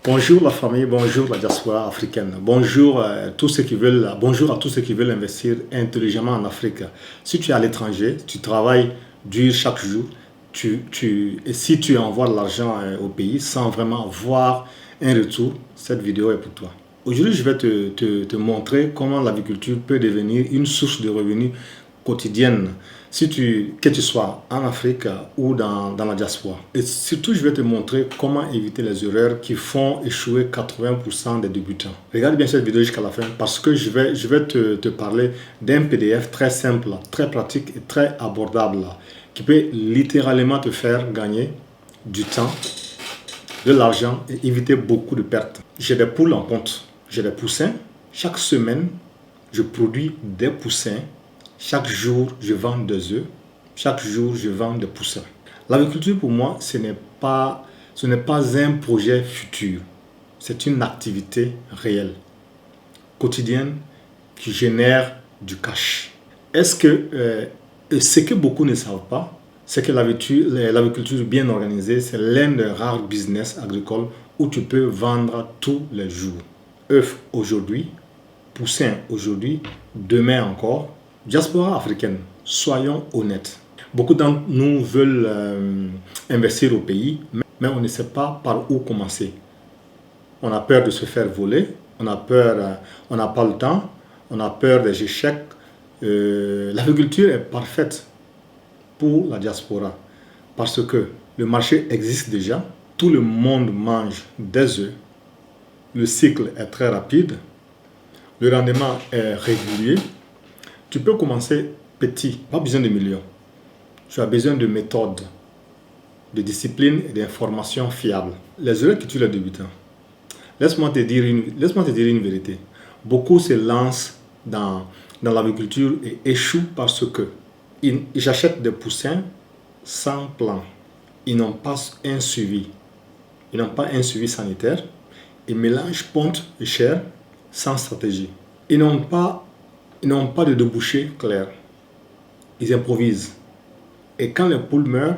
Bonjour la famille, bonjour la diaspora africaine, bonjour, bonjour à tous ceux qui veulent investir intelligemment en Afrique. Si tu es à l'étranger, tu travailles dur chaque jour, et si tu envoies de l'argent au pays sans vraiment voir un retour, cette vidéo est pour toi. Aujourd'hui, je vais te montrer comment l'agriculture peut devenir une source de revenus quotidienne, que tu sois en Afrique ou dans la diaspora. Et surtout, je vais te montrer comment éviter les erreurs qui font échouer 80% des débutants. Regarde bien cette vidéo jusqu'à la fin parce que je vais te parler d'un PDF très simple, très pratique et très abordable qui peut littéralement te faire gagner du temps, de l'argent et éviter beaucoup de pertes. J'ai des poules en ponte, j'ai des poussins. Chaque semaine, je produis des poussins. Chaque jour, je vends des œufs. Chaque jour, je vends des poussins. L'agriculture, pour moi, ce n'est pas un projet futur. C'est une activité réelle, quotidienne, qui génère du cash. Ce que beaucoup ne savent pas, c'est que l'agriculture bien organisée, c'est l'un des rares business agricoles où tu peux vendre tous les jours. Œufs aujourd'hui, poussins aujourd'hui, demain encore. Diaspora africaine, soyons honnêtes. Beaucoup d'entre nous veulent investir au pays, mais on ne sait pas par où commencer. On a peur de se faire voler, on n'a pas le temps, on a peur des échecs. L'agriculture est parfaite pour la diaspora parce que le marché existe déjà, tout le monde mange des œufs, le cycle est très rapide, le rendement est régulier. Tu peux commencer petit, pas besoin de millions. Tu as besoin de méthodes, de discipline et d'informations fiables. Les erreurs qui tuent les débutants. Laisse-moi te dire une vérité. Beaucoup se lancent dans l'agriculture et échouent parce que ils achètent des poussins sans plan. Ils n'ont pas un suivi. Ils n'ont pas un suivi sanitaire. Ils mélangent ponte et chair sans stratégie. Ils n'ont pas de débouché clair. Ils improvisent. Et quand les poules meurent,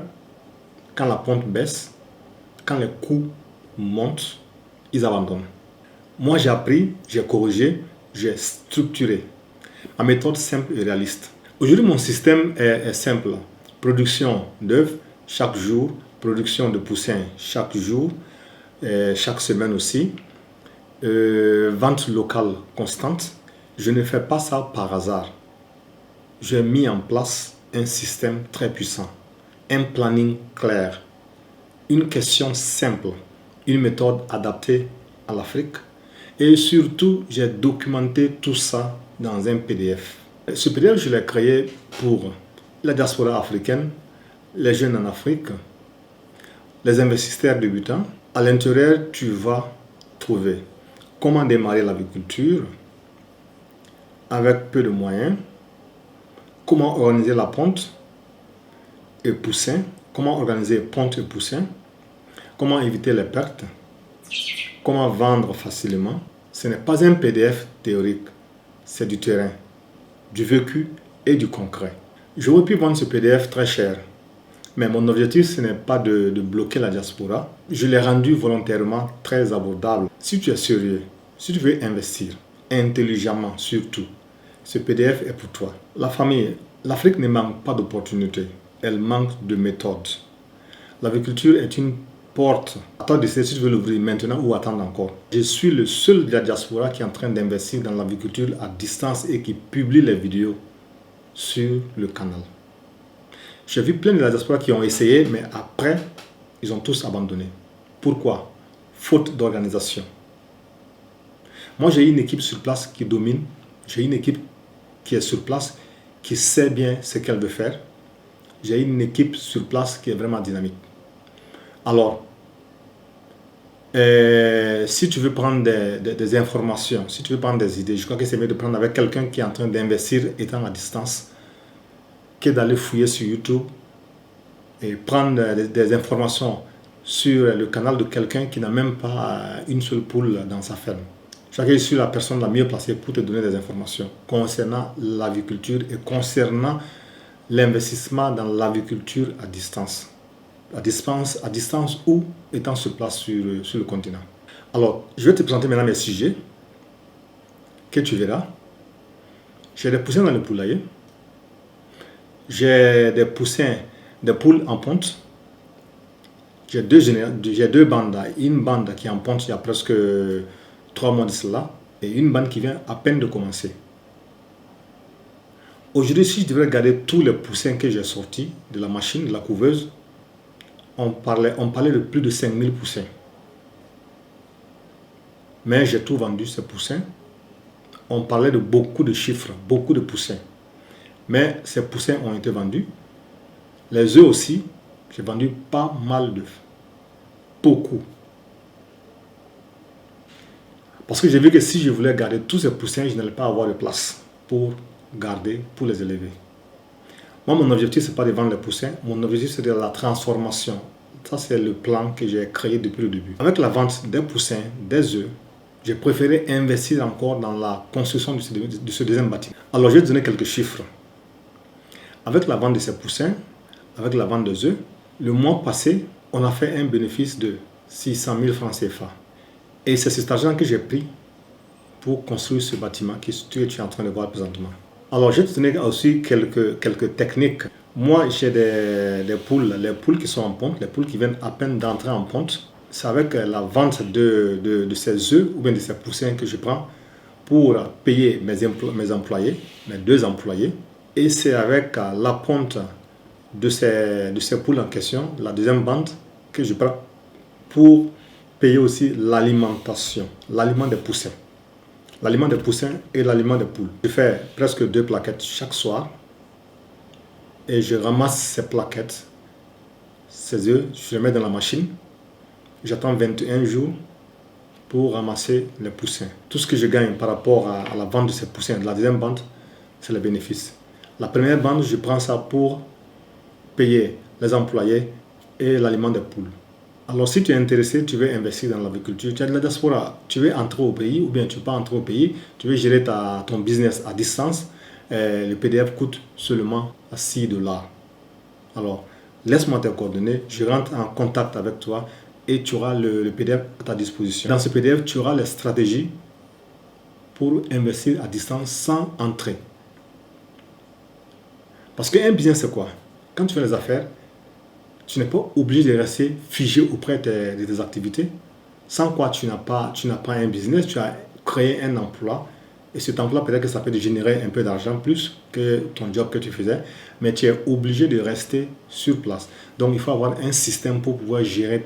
quand la ponte baisse, quand les coûts montent, ils abandonnent. Moi, j'ai appris, j'ai corrigé, j'ai structuré. Ma méthode simple et réaliste. Aujourd'hui, mon système est simple. Production d'œufs chaque jour, production de poussins chaque jour, chaque semaine aussi, vente locale constante. Je ne fais pas ça par hasard. J'ai mis en place un système très puissant, un planning clair, une question simple, une méthode adaptée à l'Afrique et surtout, j'ai documenté tout ça dans un PDF. Ce PDF, je l'ai créé pour la diaspora africaine, les jeunes en Afrique, les investisseurs débutants. À l'intérieur, tu vas trouver comment démarrer l'agriculture avec peu de moyens, comment organiser la ponte et poussin, comment organiser ponte et poussin, comment éviter les pertes, comment vendre facilement. Ce n'est pas un PDF théorique, c'est du terrain, du vécu et du concret. J'aurais pu vendre ce PDF très cher, mais mon objectif, ce n'est pas de bloquer la diaspora. Je l'ai rendu volontairement très abordable. Si tu es sérieux, si tu veux investir, intelligemment surtout, ce PDF est pour toi. La famille, l'Afrique ne manque pas d'opportunités, elle manque de méthodes. L'agriculture est une porte. À toi de décider si tu veux l'ouvrir maintenant ou attendre encore. Je suis le seul de la diaspora qui est en train d'investir dans l'agriculture à distance et qui publie les vidéos sur le canal. J'ai vu plein de la diaspora qui ont essayé, mais après, ils ont tous abandonné. Pourquoi? Faute d'organisation. Moi, j'ai une équipe sur place qui domine. J'ai une équipe qui est sur place, qui sait bien ce qu'elle veut faire. J'ai une équipe sur place qui est vraiment dynamique. Alors, si tu veux prendre des informations, si tu veux prendre des idées, je crois que c'est mieux de prendre avec quelqu'un qui est en train d'investir étant à distance que d'aller fouiller sur YouTube et prendre des informations sur le canal de quelqu'un qui n'a même pas une seule poule dans sa ferme. Je crois que je suis la personne la mieux placée pour te donner des informations concernant l'agriculture et concernant l'investissement dans l'agriculture à distance. À distance ou étant sur place sur le continent. Alors, je vais te présenter maintenant mes sujets que tu verras. J'ai des poussins dans le poulailler. J'ai des poussins, des poules en ponte. J'ai deux bandes. Une bande qui est en ponte il y a presque 3 mois de cela et une bande qui vient à peine de commencer. Aujourd'hui, si je devais regarder tous les poussins que j'ai sortis de la machine, de la couveuse, on parlait de plus de 5000 poussins. Mais j'ai tout vendu, ces poussins. On parlait de beaucoup de chiffres, beaucoup de poussins. Mais ces poussins ont été vendus. Les œufs aussi, j'ai vendu pas mal d'œufs. Beaucoup. Parce que j'ai vu que si je voulais garder tous ces poussins, je n'allais pas avoir de place pour garder, pour les élever. Moi, mon objectif, ce n'est pas de vendre les poussins. Mon objectif, c'est de la transformation. Ça, c'est le plan que j'ai créé depuis le début. Avec la vente des poussins, des œufs, j'ai préféré investir encore dans la construction de ce deuxième bâtiment. Alors, je vais te donner quelques chiffres. Avec la vente de ces poussins, avec la vente des œufs, le mois passé, on a fait un bénéfice de 600 000 francs CFA. Et c'est cet argent que j'ai pris pour construire ce bâtiment que tu es en train de voir présentement. Alors, je vais te donner aussi quelques techniques. Moi, j'ai des poules, les poules qui sont en ponte, les poules qui viennent à peine d'entrer en ponte. C'est avec la vente de ces œufs ou bien de ces poussins que je prends pour payer mes employés, mes 2 employés. Et c'est avec la ponte de ces poules en question, la deuxième bande, que je prends pour payer aussi l'alimentation, l'aliment des poussins. L'aliment des poussins et l'aliment des poules. Je fais presque 2 plaquettes chaque soir et je ramasse ces plaquettes, ces œufs, je les mets dans la machine. J'attends 21 jours pour ramasser les poussins. Tout ce que je gagne par rapport à la vente de ces poussins, de la deuxième bande, c'est les bénéfices. La première bande, je prends ça pour payer les employés et l'aliment des poules. Alors, si tu es intéressé, tu veux investir dans l'agriculture, tu as de la diaspora, tu veux entrer au pays ou bien tu ne veux pas entrer au pays, tu veux gérer ton business à distance, le PDF coûte seulement à 6 $. Alors, laisse-moi tes coordonnées, je rentre en contact avec toi et tu auras le PDF à ta disposition. Dans ce PDF, tu auras les stratégies pour investir à distance sans entrer. Parce qu'un business, c'est quoi? Quand tu fais les affaires, tu n'es pas obligé de rester figé auprès de tes activités, sans quoi tu n'as pas un business, tu as créé un emploi, et cet emploi peut-être que ça peut te générer un peu d'argent plus que ton job que tu faisais, mais tu es obligé de rester sur place. Donc il faut avoir un système pour pouvoir gérer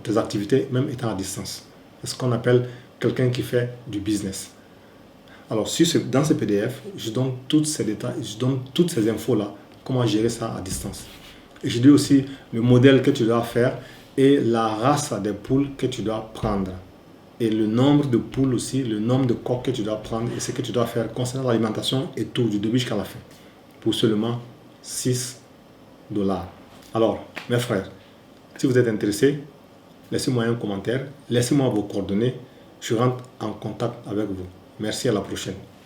tes activités, même étant à distance. C'est ce qu'on appelle quelqu'un qui fait du business. Alors dans ce PDF, je donne tous ces détails, je donne toutes ces infos-là, comment gérer ça à distance. Et je dis aussi le modèle que tu dois faire et la race des poules que tu dois prendre. Et le nombre de poules aussi, le nombre de coques que tu dois prendre et ce que tu dois faire concernant l'alimentation et tout, du début jusqu'à la fin. Pour seulement 6 $. Alors, mes frères, si vous êtes intéressés, laissez-moi un commentaire, laissez-moi vos coordonnées, je rentre en contact avec vous. Merci, à la prochaine.